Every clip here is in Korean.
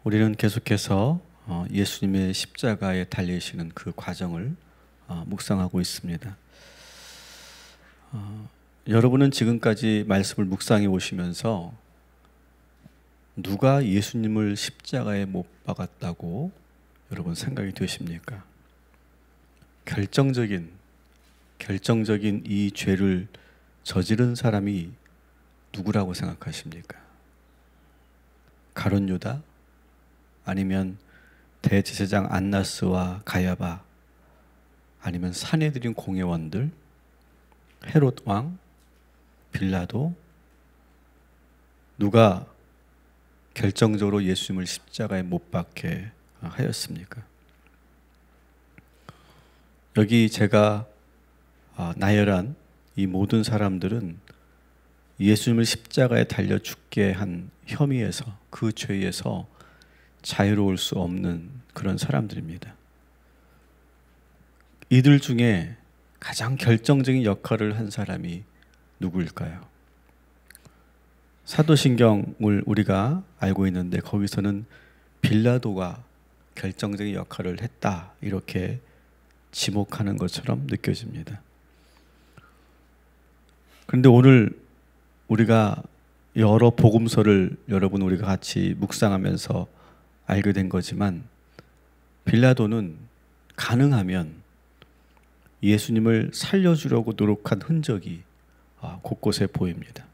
우리는 계속해서 예수님의 십자가에 달리시는 그 과정을 묵상하고 있습니다. 여러분은 지금까지 말씀을 묵상해 오시면서 누가 예수님을 십자가에 못 박았다고 여러분 생각이 되십니까? 결정적인 이 죄를 저지른 사람이 누구라고 생각하십니까? 가룟 유다? 아니면 대제사장 안나스와 가야바? 아니면 산헤드린 공회원들? 헤롯 왕? 빌라도? 누가 결정적으로 예수님을 십자가에 못 박게 하였습니까? 여기 제가 나열한 이 모든 사람들은 예수님을 십자가에 달려 죽게 한 혐의에서, 그 죄에서 자유로울 수 없는 그런 사람들입니다. 이들 중에 가장 결정적인 역할을 한 사람이 누구일까요? 사도신경을 우리가 알고 있는데 거기서는 빌라도가 결정적인 역할을 했다, 이렇게 지목하는 것처럼 느껴집니다. 그런데 오늘 우리가 여러 복음서를 우리가 같이 묵상하면서 알게 된 거지만, 빌라도는 가능하면 예수님을 살려주려고 노력한 흔적이 곳곳에 보입니다.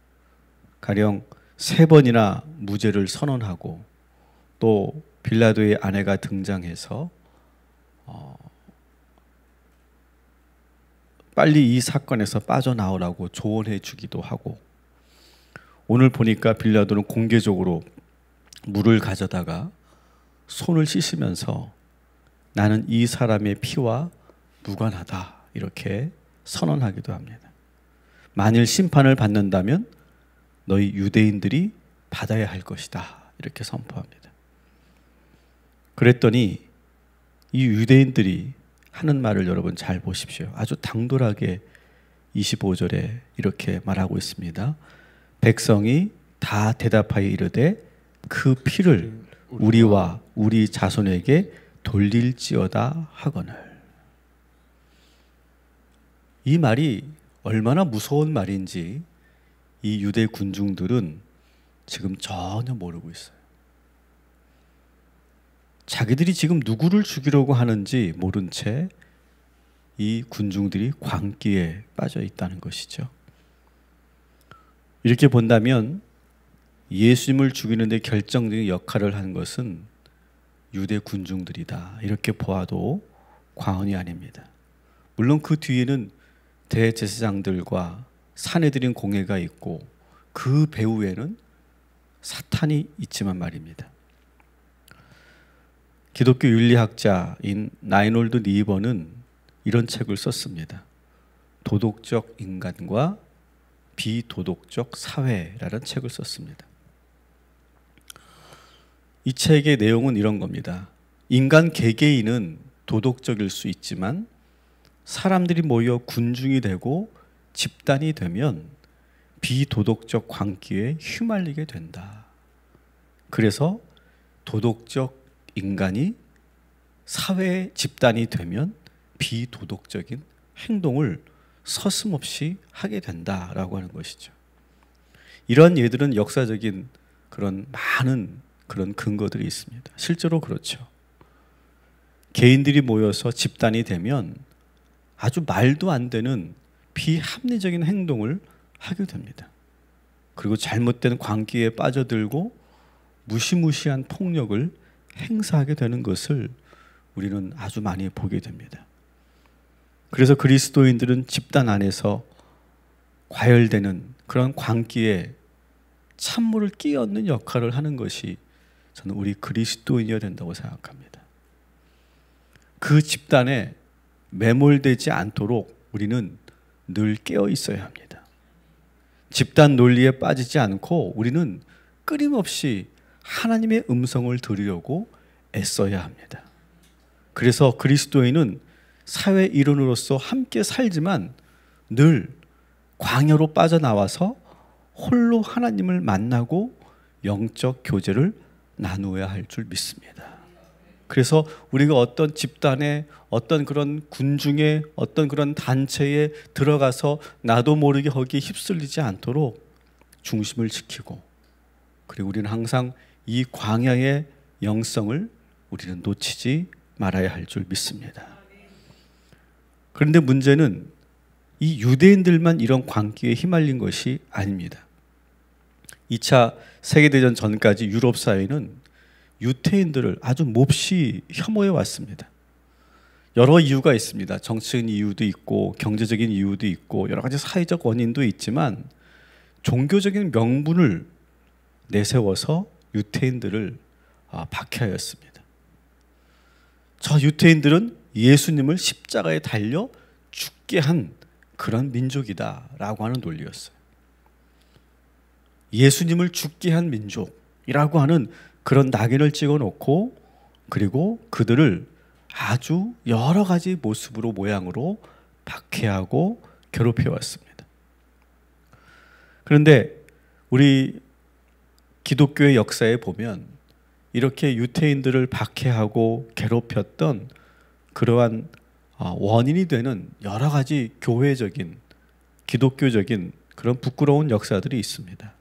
가령 3번이나 무죄를 선언하고, 또 빌라도의 아내가 등장해서 빨리 이 사건에서 빠져나오라고 조언해 주기도 하고, 오늘 보니까 빌라도는 공개적으로 물을 가져다가 손을 씻으면서 나는 이 사람의 피와 무관하다, 이렇게 선언하기도 합니다. 만일 심판을 받는다면 너희 유대인들이 받아야 할 것이다, 이렇게 선포합니다. 그랬더니 이 유대인들이 하는 말을 여러분 잘 보십시오. 아주 당돌하게 25절에 이렇게 말하고 있습니다. 백성이 다 대답하여 이르되 그 피를 우리와 우리 자손에게 돌릴지어다 하거늘. 이 말이 얼마나 무서운 말인지 이 유대 군중들은 지금 전혀 모르고 있어요. 자기들이 지금 누구를 죽이려고 하는지 모른 채 이 군중들이 광기에 빠져 있다는 것이죠. 이렇게 본다면 예수님을 죽이는 데 결정적인 역할을 한 것은 유대 군중들이다, 이렇게 보아도 과언이 아닙니다. 물론 그 뒤에는 대제사장들과 산헤드린 공회가 있고 그 배후에는 사탄이 있지만 말입니다. 기독교 윤리학자인 라이놀드 니버는 이런 책을 썼습니다. 도덕적 인간과 비도덕적 사회라는 책을 썼습니다. 이 책의 내용은 이런 겁니다. 인간 개개인은 도덕적일 수 있지만 사람들이 모여 군중이 되고 집단이 되면 비도덕적 광기에 휘말리게 된다. 그래서 도덕적 인간이 사회의 집단이 되면 비도덕적인 행동을 서슴없이 하게 된다라고 하는 것이죠. 이런 예들은 역사적인 그런 많은 그런 근거들이 있습니다. 실제로 그렇죠. 개인들이 모여서 집단이 되면 아주 말도 안 되는 비합리적인 행동을 하게 됩니다. 그리고 잘못된 광기에 빠져들고 무시무시한 폭력을 행사하게 되는 것을 우리는 아주 많이 보게 됩니다. 그래서 그리스도인들은 집단 안에서 과열되는 그런 광기에 찬물을 끼얹는 역할을 하는 것이 저는 우리 그리스도인이어야 된다고 생각합니다. 그 집단에 매몰되지 않도록 우리는 늘 깨어 있어야 합니다. 집단 논리에 빠지지 않고 우리는 끊임없이 하나님의 음성을 들으려고 애써야 합니다. 그래서 그리스도인은 사회 일원으로서 함께 살지만 늘 광야로 빠져나와서 홀로 하나님을 만나고 영적 교제를 나누어야 할 줄 믿습니다. 그래서 우리가 어떤 집단에, 어떤 그런 군중에, 어떤 그런 단체에 들어가서 나도 모르게 거기에 휩쓸리지 않도록 중심을 지키고, 그리고 우리는 항상 이 광야의 영성을 우리는 놓치지 말아야 할 줄 믿습니다. 그런데 문제는 이 유대인들만 이런 광기에 휘말린 것이 아닙니다. 2차 세계대전 전까지 유럽 사회는 유태인들을 아주 몹시 혐오해 왔습니다. 여러 이유가 있습니다. 정치적인 이유도 있고 경제적인 이유도 있고 여러 가지 사회적 원인도 있지만 종교적인 명분을 내세워서 유태인들을 박해하였습니다. 저 유태인들은 예수님을 십자가에 달려 죽게 한 그런 민족이다라고 하는 논리였어요. 예수님을 죽게 한 민족이라고 하는 그런 낙인을 찍어놓고, 그리고 그들을 아주 여러 가지 모습으로 모양으로 박해하고 괴롭혀 왔습니다. 그런데 우리 기독교의 역사에 보면 이렇게 유태인들을 박해하고 괴롭혔던 그러한 원인이 되는 여러 가지 교회적인, 기독교적인 그런 부끄러운 역사들이 있습니다.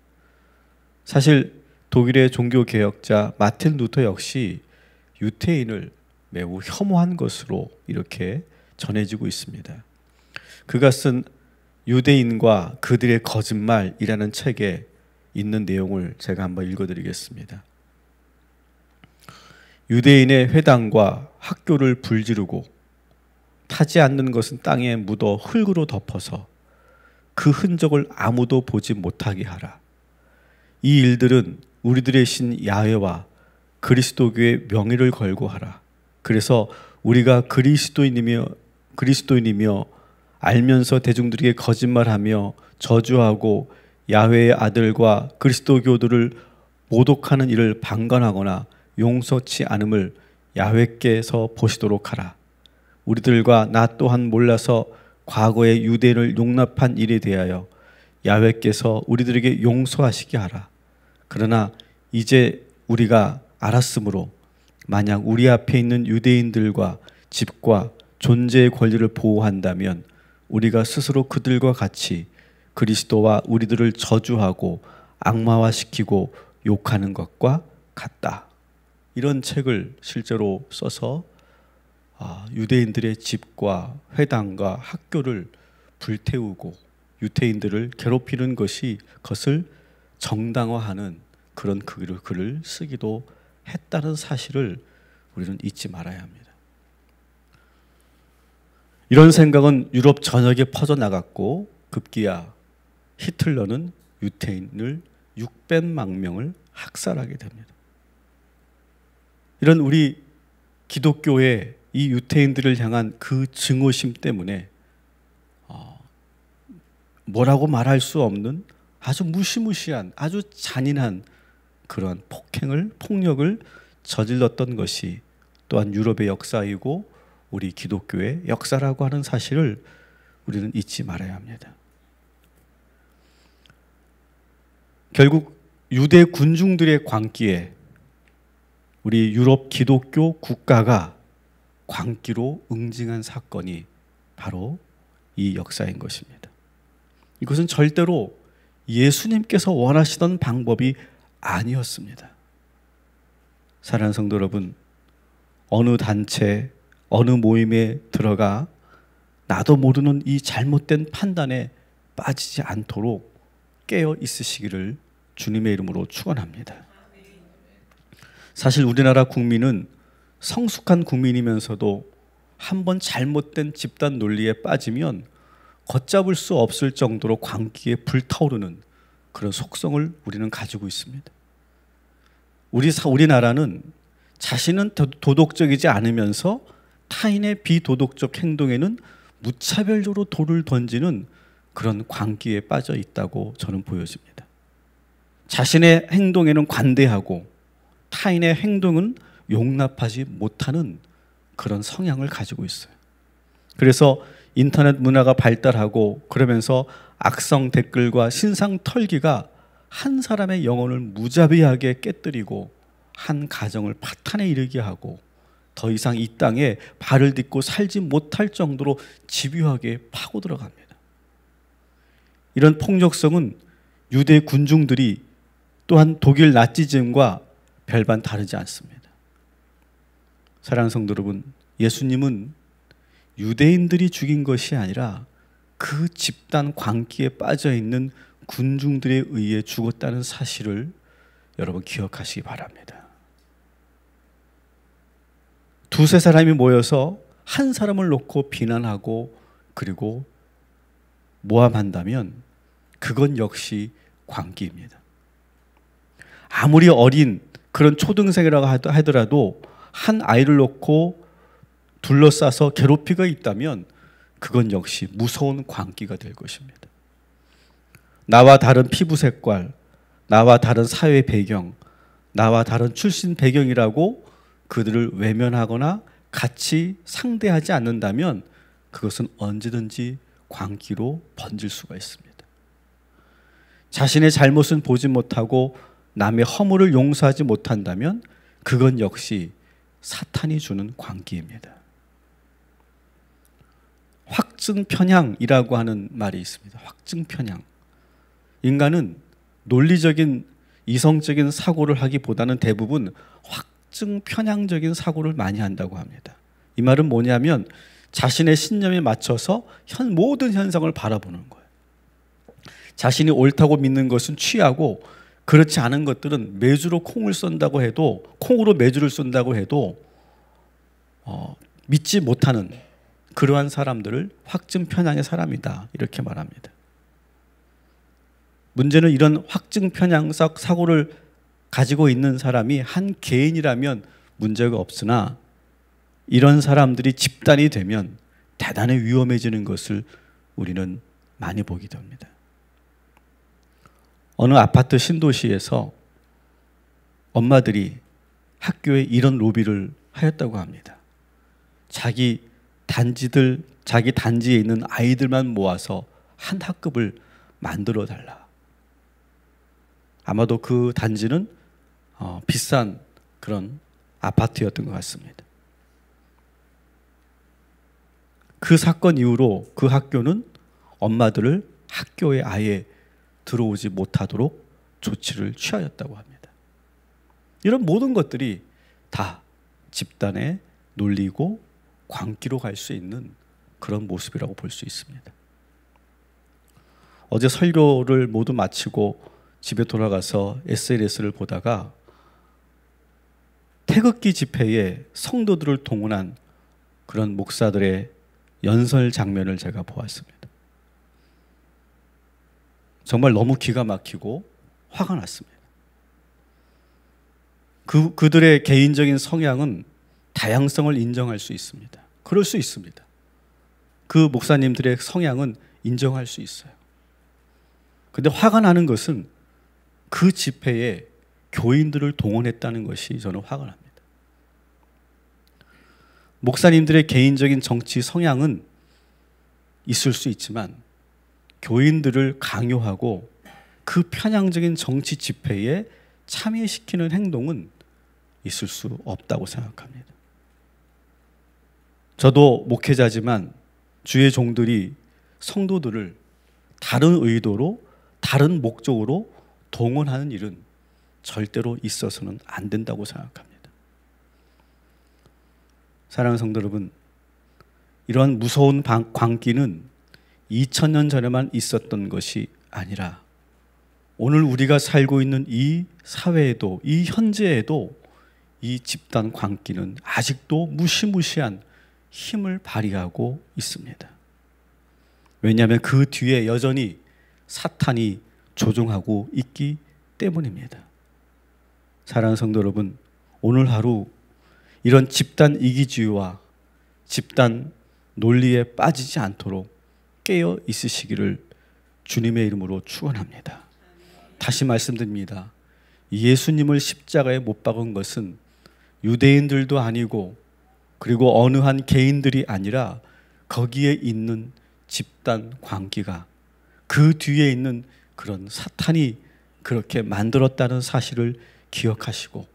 사실 독일의 종교개혁자 마틴 루터 역시 유태인을 매우 혐오한 것으로 이렇게 전해지고 있습니다. 그가 쓴 유대인과 그들의 거짓말이라는 책에 있는 내용을 제가 한번 읽어드리겠습니다. 유대인의 회당과 학교를 불지르고 타지 않는 것은 땅에 묻어 흙으로 덮어서 그 흔적을 아무도 보지 못하게 하라. 이 일들은 우리들의 신 야훼와 그리스도교의 명예를 걸고 하라. 그래서 우리가 그리스도인이며 알면서 대중들에게 거짓말하며 저주하고 야훼의 아들과 그리스도교들을 모독하는 일을 방관하거나 용서치 않음을 야훼께서 보시도록 하라. 우리들과 나 또한 몰라서 과거에 유대인을 용납한 일에 대하여 야훼께서 우리들에게 용서하시게 하라. 그러나 이제 우리가 알았으므로 만약 우리 앞에 있는 유대인들과 집과 존재의 권리를 보호한다면 우리가 스스로 그들과 같이 그리스도와 우리들을 저주하고 악마화시키고 욕하는 것과 같다. 이런 책을 실제로 써서 유대인들의 집과 회당과 학교를 불태우고 유태인들을 괴롭히는 것을 정당화하는 그런 글을 쓰기도 했다는 사실을 우리는 잊지 말아야 합니다. 이런 생각은 유럽 전역에 퍼져나갔고 급기야 히틀러는 유태인을 600만 명을 학살하게 됩니다. 이런 우리 기독교의 이 유태인들을 향한 그 증오심 때문에 뭐라고 말할 수 없는 아주 무시무시한, 아주 잔인한 그런 폭력을 저질렀던 것이 또한 유럽의 역사이고 우리 기독교의 역사라고 하는 사실을 우리는 잊지 말아야 합니다. 결국 유대 군중들의 광기에 우리 유럽 기독교 국가가 광기로 응징한 사건이 바로 이 역사인 것입니다. 이것은 절대로 예수님께서 원하시던 방법이 아니었습니다. 사랑하는 성도 여러분, 어느 단체, 어느 모임에 들어가 나도 모르는 이 잘못된 판단에 빠지지 않도록 깨어 있으시기를 주님의 이름으로 축원합니다. 사실 우리나라 국민은 성숙한 국민이면서도 한번 잘못된 집단 논리에 빠지면 걷잡을 수 없을 정도로 광기에 불타오르는 그런 속성을 우리는 가지고 있습니다. 우리나라는 자신은 도덕적이지 않으면서 타인의 비도덕적 행동에는 무차별적으로 돌을 던지는 그런 광기에 빠져 있다고 저는 보여집니다. 자신의 행동에는 관대하고 타인의 행동은 용납하지 못하는 그런 성향을 가지고 있어요. 그래서 인터넷 문화가 발달하고 그러면서 악성 댓글과 신상 털기가 한 사람의 영혼을 무자비하게 깨뜨리고 한 가정을 파탄에 이르게 하고 더 이상 이 땅에 발을 딛고 살지 못할 정도로 집요하게 파고 들어갑니다. 이런 폭력성은 유대 군중들이 또한 독일 나치즘과 별반 다르지 않습니다. 사랑하는 성도 여러분, 예수님은 유대인들이 죽인 것이 아니라 그 집단 광기에 빠져 있는 군중들에 의해 죽었다는 사실을 여러분 기억하시기 바랍니다. 두세 사람이 모여서 한 사람을 놓고 비난하고 그리고 모함한다면 그건 역시 광기입니다. 아무리 어린 그런 초등생이라고 하더라도 한 아이를 놓고 둘러싸서 괴롭히가 있다면 그건 역시 무서운 광기가 될 것입니다. 나와 다른 피부 색깔, 나와 다른 사회 배경, 나와 다른 출신 배경이라고 그들을 외면하거나 같이 상대하지 않는다면 그것은 언제든지 광기로 번질 수가 있습니다. 자신의 잘못은 보지 못하고 남의 허물을 용서하지 못한다면 그건 역시 사탄이 주는 광기입니다. 확증편향이라고 하는 말이 있습니다. 확증편향. 인간은 논리적인 이성적인 사고를 하기보다는 대부분 확증편향적인 사고를 많이 한다고 합니다. 이 말은 뭐냐면 자신의 신념에 맞춰서 모든 현상을 바라보는 거예요. 자신이 옳다고 믿는 것은 취하고 그렇지 않은 것들은 메주로 콩을 쏜다고 해도 콩으로 메주를 쏜다고 해도 믿지 못하는 그러한 사람들을 확증편향의 사람이다 이렇게 말합니다. 문제는 이런 확증편향 사고를 가지고 있는 사람이 한 개인이라면 문제가 없으나 이런 사람들이 집단이 되면 대단히 위험해지는 것을 우리는 많이 보게 됩니다. 어느 아파트 신도시에서 엄마들이 학교에 이런 로비를 하였다고 합니다. 자기 단지에 있는 아이들만 모아서 한 학급을 만들어 달라. 아마도 그 단지는 비싼 그런 아파트였던 것 같습니다. 그 사건 이후로 그 학교는 엄마들을 학교에 아예 들어오지 못하도록 조치를 취하였다고 합니다. 이런 모든 것들이 다 집단의 논리고 광기로 갈 수 있는 그런 모습이라고 볼 수 있습니다. 어제 설교를 모두 마치고 집에 돌아가서 SNS를 보다가 태극기 집회에 성도들을 동원한 그런 목사들의 연설 장면을 제가 보았습니다. 정말 너무 기가 막히고 화가 났습니다. 그들의 개인적인 성향은 다양성을 인정할 수 있습니다. 그럴 수 있습니다. 그 목사님들의 성향은 인정할 수 있어요. 그런데 화가 나는 것은 그 집회에 교인들을 동원했다는 것이 저는 화가 납니다. 목사님들의 개인적인 정치 성향은 있을 수 있지만 교인들을 강요하고 그 편향적인 정치 집회에 참여시키는 행동은 있을 수 없다고 생각합니다. 저도 목회자지만 주의 종들이 성도들을 다른 의도로 다른 목적으로 동원하는 일은 절대로 있어서는 안 된다고 생각합니다. 사랑하는 성도 여러분, 이러한 무서운 광기는 2000년 전에만 있었던 것이 아니라 오늘 우리가 살고 있는 이 사회에도 이 현재에도 이 집단 광기는 아직도 무시무시한 힘을 발휘하고 있습니다. 왜냐하면 그 뒤에 여전히 사탄이 조종하고 있기 때문입니다. 사랑하는 성도 여러분, 오늘 하루 이런 집단 이기주의와 집단 논리에 빠지지 않도록 깨어 있으시기를 주님의 이름으로 축원합니다. 다시 말씀드립니다. 예수님을 십자가에 못 박은 것은 유대인들도 아니고 그리고 어느 한 개인들이 아니라 거기에 있는 집단 광기가 그 뒤에 있는 그런 사탄이 그렇게 만들었다는 사실을 기억하시고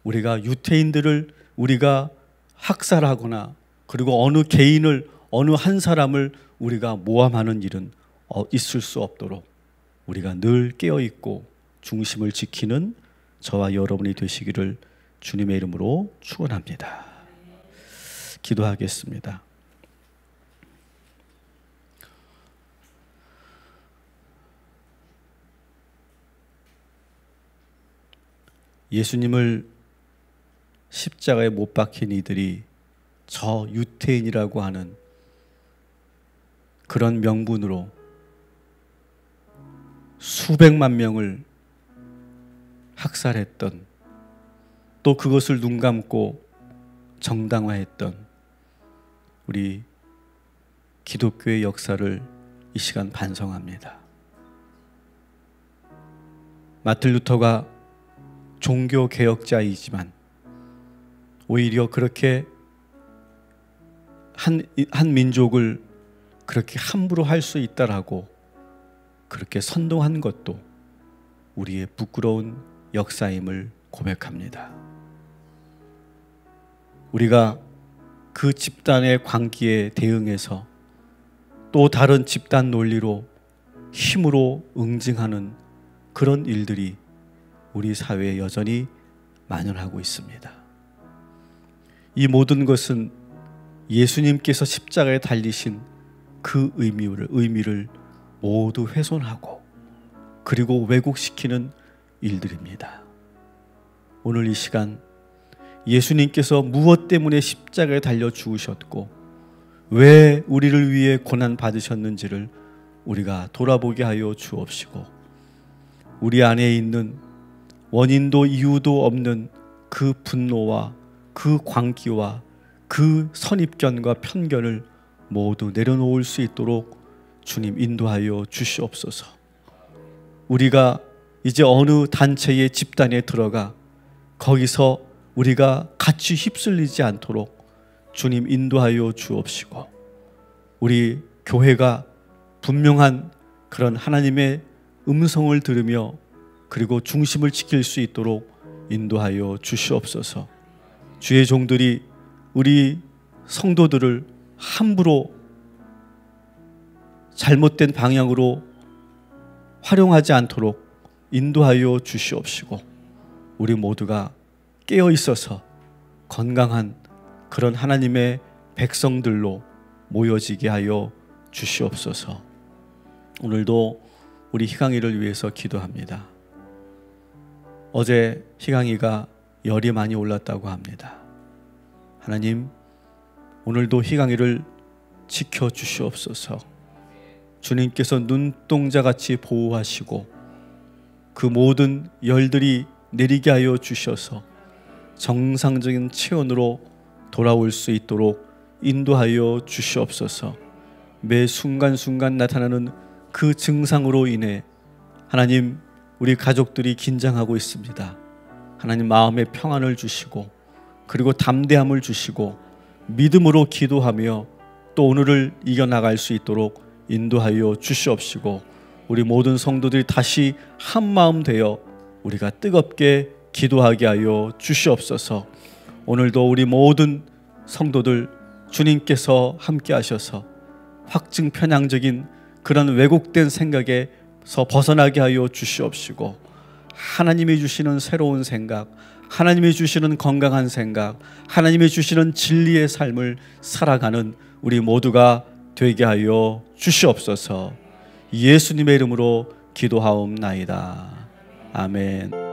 우리가 유태인들을 우리가 학살하거나 그리고 어느 개인을 어느 한 사람을 우리가 모함하는 일은 있을 수 없도록 우리가 늘 깨어있고 중심을 지키는 저와 여러분이 되시기를 주님의 이름으로 축원합니다. 기도하겠습니다. 예수님을 십자가에 못 박힌 이들이 저 유태인이라고 하는 그런 명분으로 수백만 명을 학살했던, 또 그것을 눈 감고 정당화했던 우리 기독교의 역사를 이 시간 반성합니다. 마틴 루터가 종교 개혁자이지만 오히려 그렇게 한 민족을 그렇게 함부로 할 수 있다라고 그렇게 선동한 것도 우리의 부끄러운 역사임을 고백합니다. 우리가 그 집단의 광기에 대응해서 또 다른 집단 논리로 힘으로 응징하는 그런 일들이 우리 사회에 여전히 만연하고 있습니다. 이 모든 것은 예수님께서 십자가에 달리신 그 의미를 모두 훼손하고 그리고 왜곡시키는 일들입니다. 오늘 이 시간 예수님께서 무엇 때문에 십자가에 달려 죽으셨고 왜 우리를 위해 고난 받으셨는지를 우리가 돌아보게 하여 주옵시고, 우리 안에 있는 원인도 이유도 없는 그 분노와 그 광기와 그 선입견과 편견을 모두 내려놓을 수 있도록 주님 인도하여 주시옵소서. 우리가 이제 어느 단체의 집단에 들어가 거기서 우리가 같이 휩쓸리지 않도록 주님 인도하여 주옵시고, 우리 교회가 분명한 그런 하나님의 음성을 들으며 그리고 중심을 지킬 수 있도록 인도하여 주시옵소서. 주의 종들이 우리 성도들을 함부로 잘못된 방향으로 활용하지 않도록 인도하여 주시옵시고, 우리 모두가 깨어 있어서 건강한 그런 하나님의 백성들로 모여지게 하여 주시옵소서. 오늘도 우리 희강이를 위해서 기도합니다. 어제 희강이가 열이 많이 올랐다고 합니다. 하나님, 오늘도 희강이를 지켜주시옵소서. 주님께서 눈동자같이 보호하시고 그 모든 열들이 내리게 하여 주셔서 정상적인 체온으로 돌아올 수 있도록 인도하여 주시옵소서. 매 순간순간 나타나는 그 증상으로 인해 하나님, 우리 가족들이 긴장하고 있습니다. 하나님, 마음의 평안을 주시고 그리고 담대함을 주시고 믿음으로 기도하며 또 오늘을 이겨나갈 수 있도록 인도하여 주시옵시고, 우리 모든 성도들이 다시 한마음 되어 우리가 뜨겁게 기도하게 하여 주시옵소서. 오늘도 우리 모든 성도들 주님께서 함께 하셔서 확증 편향적인 그런 왜곡된 생각에서 벗어나게 하여 주시옵시고, 하나님이 주시는 새로운 생각, 하나님이 주시는 건강한 생각, 하나님이 주시는 진리의 삶을 살아가는 우리 모두가 되게 하여 주시옵소서. 예수님의 이름으로 기도하옵나이다. 아멘.